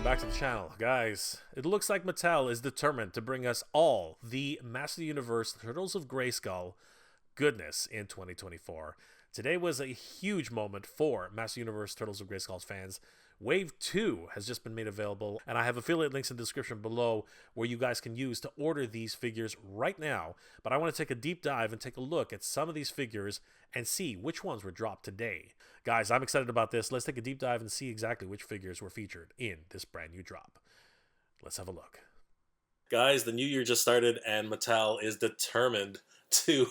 welcome back to the channel. Guys, it looks like Mattel is determined to bring us all the Master of the Universe Turtles of Grayskull goodness in 2024. Today was a huge moment for Master Universe Turtles of Grayskull fans. Wave 2 has just been made available, and I have affiliate links in the description below where you guys can use to order these figures right now. But I want to take a deep dive and take a look at some of these figures and see which ones were dropped today. Guys, I'm excited about this. Let's take a deep dive and see exactly which figures were featured in this brand new drop. Let's have a look. Guys, the new year just started, and Mattel is determined to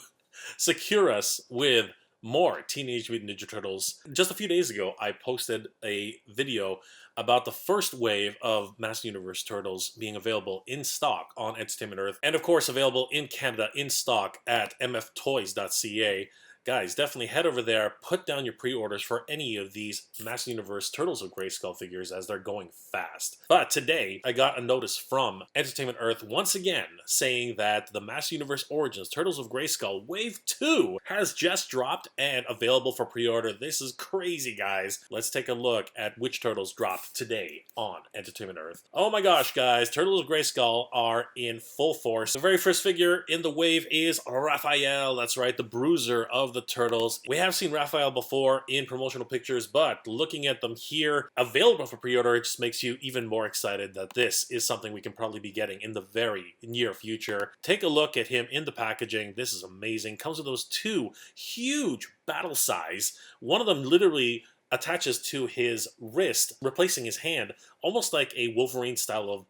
secure us with more Teenage Mutant Ninja Turtles. Just a few days ago, I posted a video about the first wave of Master Universe Turtles being available in stock on Entertainment Earth, and of course available in Canada in stock at MFToys.ca. Guys, definitely head over there, put down your pre-orders for any of these Master Universe Turtles of Grayskull figures as they're going fast. But today, I got a notice from Entertainment Earth once again saying that the Master Universe Origins Turtles of Grayskull Wave 2 has just dropped and available for pre-order. This is crazy, guys. Let's take a look at which Turtles dropped today on Entertainment Earth. Oh my gosh, guys, Turtles of Grayskull are in full force. The very first figure in the wave is Raphael. That's right, the bruiser of the Turtles. We have seen Raphael before in promotional pictures, but looking at them here, available for pre-order, it just makes you even more excited that this is something we can probably be getting in the very near future. Take a look at him in the packaging. This is amazing. Comes with those two huge battle size. One of them literally attaches to his wrist, replacing his hand, almost like a Wolverine style of,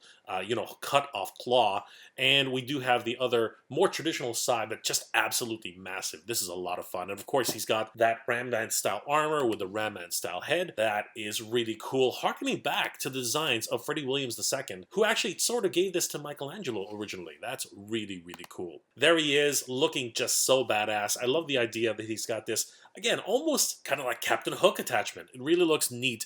cut off claw. And we do have the other more traditional side, but just absolutely massive. This is a lot of fun. And of course, he's got that Ram Man style armor with the Ram Man style head. That is really cool, harkening back to the designs of Freddie Williams II, who actually sort of gave this to Michelangelo originally. That's really, really cool. There he is, looking just so badass. I love the idea that he's got this, again, almost kind of like Captain Hook attachment. It really looks neat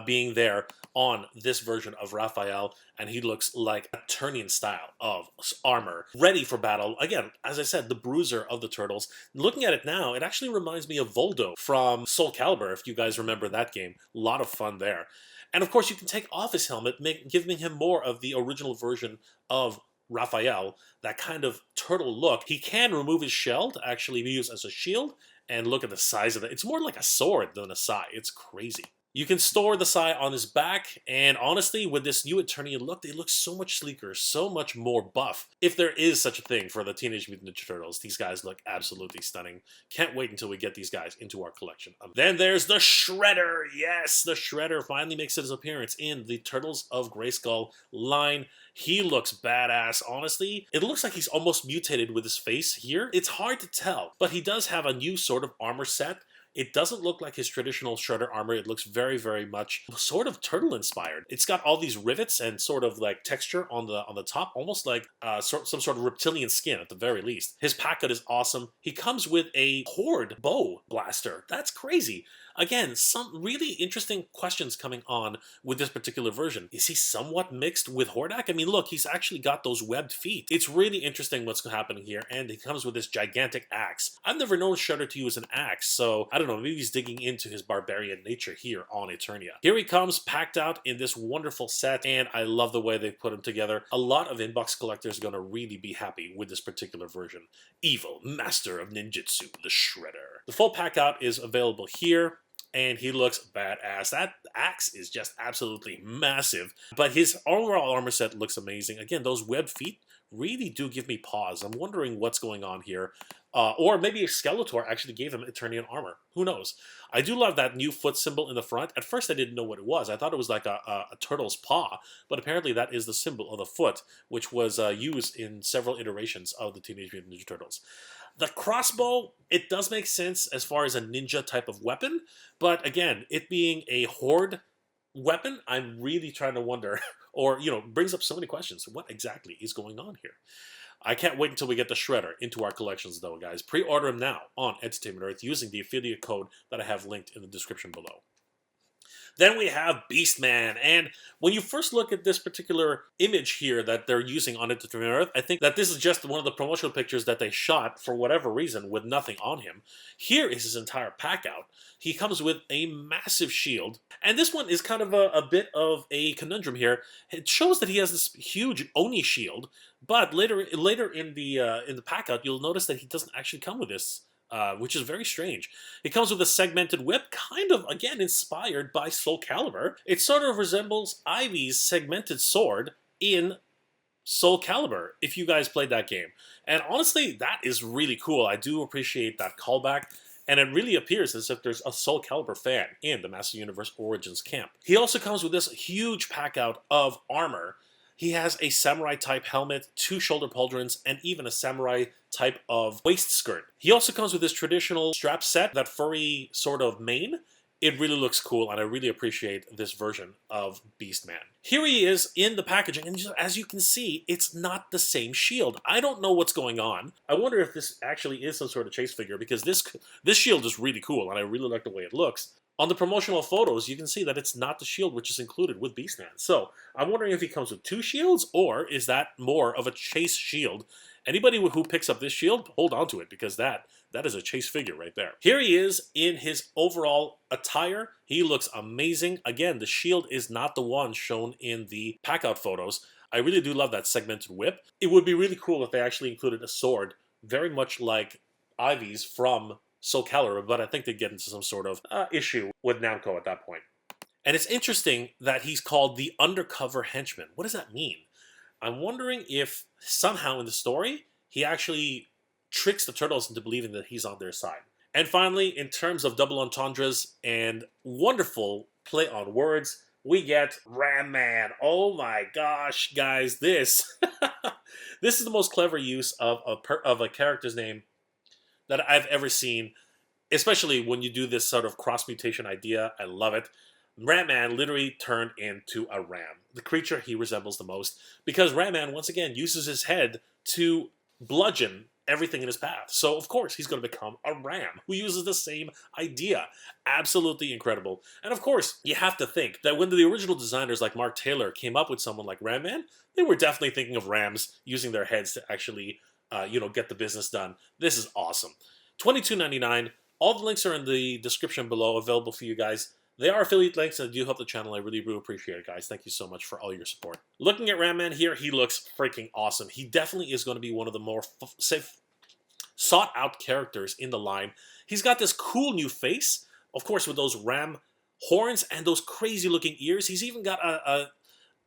being there on this version of Raphael, and he looks like a Eternian style of armor, ready for battle. Again, as I said, the bruiser of the Turtles. Looking at it now, it actually reminds me of Voldo from Soul Calibur, if you guys remember that game. A lot of fun there. And of course, you can take off his helmet, giving him more of the original version of Raphael, that kind of turtle look. He can remove his shell to actually be used as a shield, and look at the size of it. It's more like a sword than a sai. It's crazy. You can store the sai on his back, and honestly, with this new Eternian look, they look so much sleeker, so much more buff. If there is such a thing for the Teenage Mutant Ninja Turtles, these guys look absolutely stunning. Can't wait until we get these guys into our collection. Then there's the Shredder! Yes, the Shredder finally makes his appearance in the Turtles of Grayskull line. He looks badass, honestly. It looks like he's almost mutated with his face here. It's hard to tell, but he does have a new sort of armor set. It doesn't look like his traditional Shredder armor. It looks very, very much sort of turtle inspired. It's got all these rivets and sort of like texture on the top, almost like some sort of reptilian skin at the very least. His packet is awesome. He comes with a Horde bow blaster. That's crazy. Again, some really interesting questions coming on with this particular version. Is he somewhat mixed with Hordak? I mean, look, he's actually got those webbed feet. It's really interesting what's happening here, and he comes with this gigantic axe. I've never known Shredder to use an axe, so I don't know, maybe he's digging into his barbarian nature here on Eternia. Here he comes, packed out in this wonderful set, and I love the way they put him together. A lot of inbox collectors are going to really be happy with this particular version. Evil Master of Ninjutsu, the Shredder. The full pack out is available here, and he looks badass. That axe is just absolutely massive, but his overall armor set looks amazing. Again, those webbed feet really do give me pause. I'm wondering what's going on here. Or maybe Skeletor actually gave him Eternian armor. Who knows? I do love that new foot symbol in the front. At first I didn't know what it was. I thought it was like a turtle's paw, but apparently that is the symbol of the foot, which was used in several iterations of the Teenage Mutant Ninja Turtles. The crossbow, it does make sense as far as a ninja type of weapon, but again, it being a horde weapon, I'm really trying to wonder, or, brings up so many questions. What exactly is going on here? I can't wait until we get the Shredder into our collections, though, guys. Pre-order him now on Entertainment Earth using the affiliate code that I have linked in the description below. Then we have Beastman, and when you first look at this particular image here that they're using on Entertainment Earth, I think that this is just one of the promotional pictures that they shot for whatever reason with nothing on him. Here is his entire pack out. He comes with a massive shield, and this one is kind of a bit of a conundrum here. It shows that he has this huge Oni shield, but later in the pack out, you'll notice that he doesn't actually come with this. Which is very strange. It comes with a segmented whip, kind of, again, inspired by Soul Calibur. It sort of resembles Ivy's segmented sword in Soul Calibur, if you guys played that game. And honestly, that is really cool. I do appreciate that callback. And it really appears as if there's a Soul Calibur fan in the Master Universe Origins camp. He also comes with this huge pack out of armor. He has a samurai type helmet, 2 shoulder pauldrons, and even a samurai type of waist skirt. He also comes with this traditional strap set, that furry sort of mane. It really looks cool, and I really appreciate this version of Beastman. Here he is in the packaging, and just, as you can see, it's not the same shield. I don't know what's going on. I wonder if this actually is some sort of chase figure, because this shield is really cool, and I really like the way it looks. On the promotional photos, you can see that it's not the shield which is included with Beastman. So, I'm wondering if he comes with 2 shields, or is that more of a chase shield? Anybody who picks up this shield, hold on to it, because that is a chase figure right there. Here he is in his overall attire. He looks amazing. Again, the shield is not the one shown in the pack-out photos. I really do love that segmented whip. It would be really cool if they actually included a sword, very much like Ivy's from Soul Calibur, but I think they get into some sort of issue with Namco at that point. And it's interesting that he's called the Undercover Henchman. What does that mean? I'm wondering if somehow in the story, he actually tricks the Turtles into believing that he's on their side. And finally, in terms of double entendres and wonderful play on words, we get Ram Man. Oh my gosh, guys, this this is the most clever use of a character's name that I've ever seen, especially when you do this sort of cross-mutation idea. I love it. Ram Man literally turned into a ram, the creature he resembles the most, because Ram Man, once again, uses his head to bludgeon everything in his path. So, of course, he's going to become a ram who uses the same idea. Absolutely incredible. And, of course, you have to think that when the original designers like Mark Taylor came up with someone like Ram Man, they were definitely thinking of rams using their heads to actually get the business done. This is awesome. $22.99. All the links are in the description below, available for you guys. They are affiliate links, and do help the channel. I really do appreciate it, guys. Thank you so much for all your support. Looking at Ram Man here, he looks freaking awesome. He definitely is going to be one of the more sought-out characters in the line. He's got this cool new face, of course, with those ram horns and those crazy-looking ears. He's even got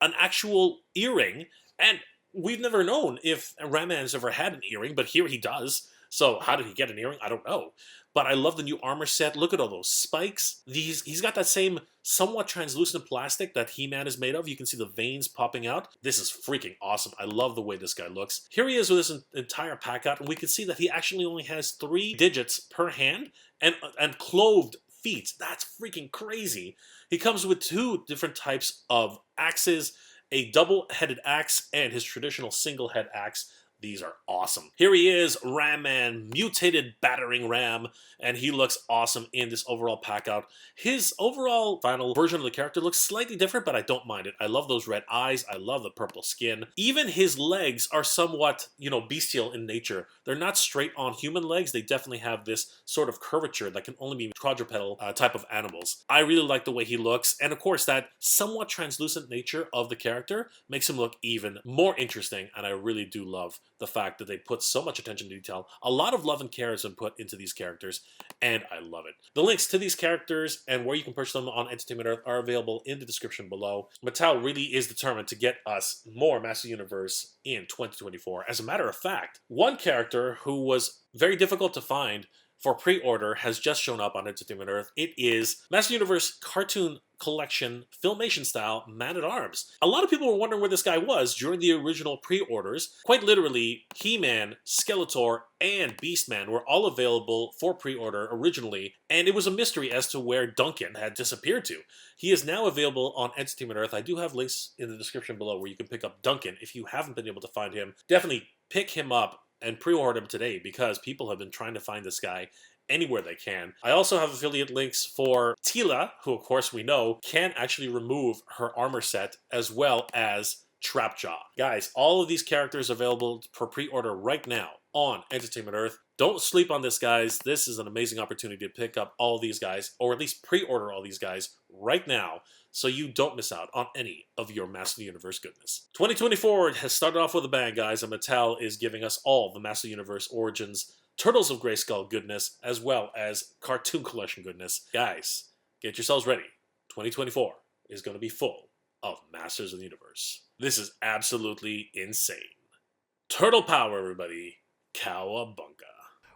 an actual earring, and we've never known if Ram Man has ever had an earring, but here he does. So how did he get an earring? I don't know. But I love the new armor set. Look at all those spikes. He's got that same somewhat translucent plastic that He-Man is made of. You can see the veins popping out. This is freaking awesome. I love the way this guy looks. Here he is with his entire pack out, and we can see that he actually only has 3 digits per hand and clothed feet. That's freaking crazy. He comes with 2 different types of axes, a double-headed axe and his traditional single-head axe. These are awesome. Here he is, Ram Man, mutated battering ram, and he looks awesome in this overall pack out. His overall final version of the character looks slightly different, but I don't mind it. I love those red eyes. I love the purple skin. Even his legs are somewhat, bestial in nature. They're not straight on human legs. They definitely have this sort of curvature that can only be quadrupedal type of animals. I really like the way he looks, and of course that somewhat translucent nature of the character makes him look even more interesting, and I really do love the fact that they put so much attention to detail. A lot of love and care has been put into these characters, and I love it. The links to these characters and where you can purchase them on Entertainment Earth are available in the description below. Mattel really is determined to get us more Master Universe in 2024. As a matter of fact, one character who was very difficult to find for pre-order has just shown up on Entertainment Earth. It is Master Universe Cartoon Collection Filmation Style Man-at-Arms. A lot of people were wondering where this guy was during the original pre-orders. Quite literally, He-Man, Skeletor, and Beastman were all available for pre-order originally, and it was a mystery as to where Duncan had disappeared to. He is now available on Entertainment Earth. I do have links in the description below where you can pick up Duncan. If you haven't been able to find him, definitely pick him up and pre-order him today, because people have been trying to find this guy anywhere they can. I also have affiliate links for Teela, who of course we know can actually remove her armor set, as well as Trapjaw. Guys, all of these characters available for pre-order right now on Entertainment Earth. Don't sleep on this, guys. This is an amazing opportunity to pick up all these guys, or at least pre-order all these guys right now, so you don't miss out on any of your Master of the Universe goodness. 2024 has started off with a bang, guys, and Mattel is giving us all the Master of the Universe Origins Turtles of Grayskull goodness, as well as Cartoon Collection goodness. Guys, get yourselves ready. 2024 is going to be full of Masters of the Universe. This is absolutely insane. Turtle power, everybody. Cowabunga.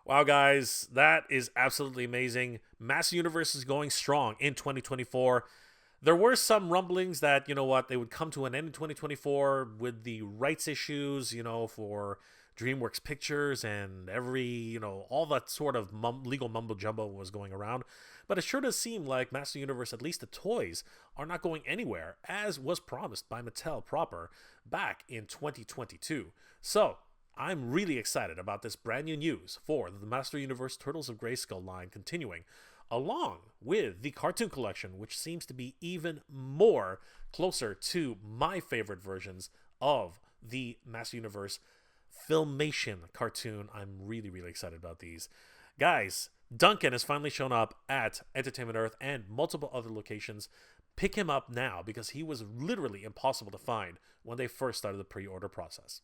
Wow, guys, that is absolutely amazing. Master Universe is going strong in 2024. There were some rumblings that, you know what, they would come to an end in 2024 with the rights issues, you know, for DreamWorks Pictures and all that sort of legal mumbo jumbo was going around. But it sure does seem like Master Universe, at least the toys, are not going anywhere, as was promised by Mattel proper back in 2022. So, I'm really excited about this brand new news for the Master Universe Turtles of Grayskull line continuing, along with the cartoon collection, which seems to be even more closer to my favorite versions of the Master Universe Filmation cartoon. I'm really, really excited about these. Guys, Duncan has finally shown up at Entertainment Earth and multiple other locations. Pick him up now, because he was literally impossible to find when they first started the pre-order process.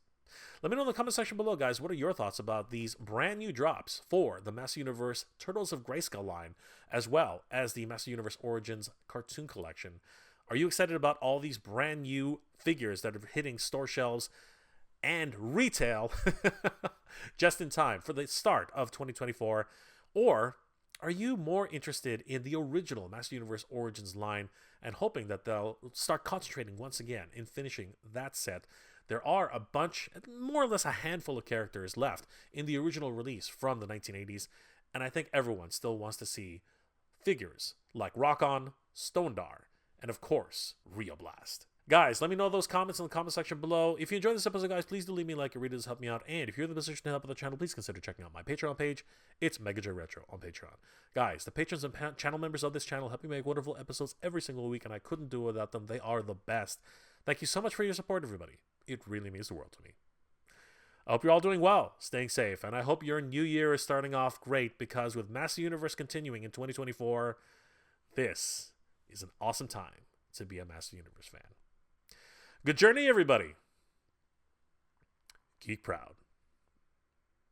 Let me know in the comment section below, guys, what are your thoughts about these brand new drops for the Master Universe Turtles of Grayskull line, as well as the Master Universe Origins cartoon collection? Are you excited about all these brand new figures that are hitting store shelves and retail just in time for the start of 2024? Or are you more interested in the original Master Universe Origins line and hoping that they'll start concentrating once again in finishing that set? There are a bunch, more or less a handful of characters left in the original release from the 1980s, and I think everyone still wants to see figures like Rock-On, Stone-Dar, and of course, Rio Blast. Guys, let me know those comments in the comment section below. If you enjoyed this episode, guys, please do leave me a like. It really does help me out. And if you're in the position to help out the channel, please consider checking out my Patreon page. It's MegaJ Retro on Patreon. Guys, the patrons and channel members of this channel help me make wonderful episodes every single week, and I couldn't do it without them. They are the best. Thank you so much for your support, everybody. It really means the world to me. I hope you're all doing well, staying safe, and I hope your new year is starting off great, because with Master Universe continuing in 2024, this is an awesome time to be a Master Universe fan. Good journey, everybody. Geek proud.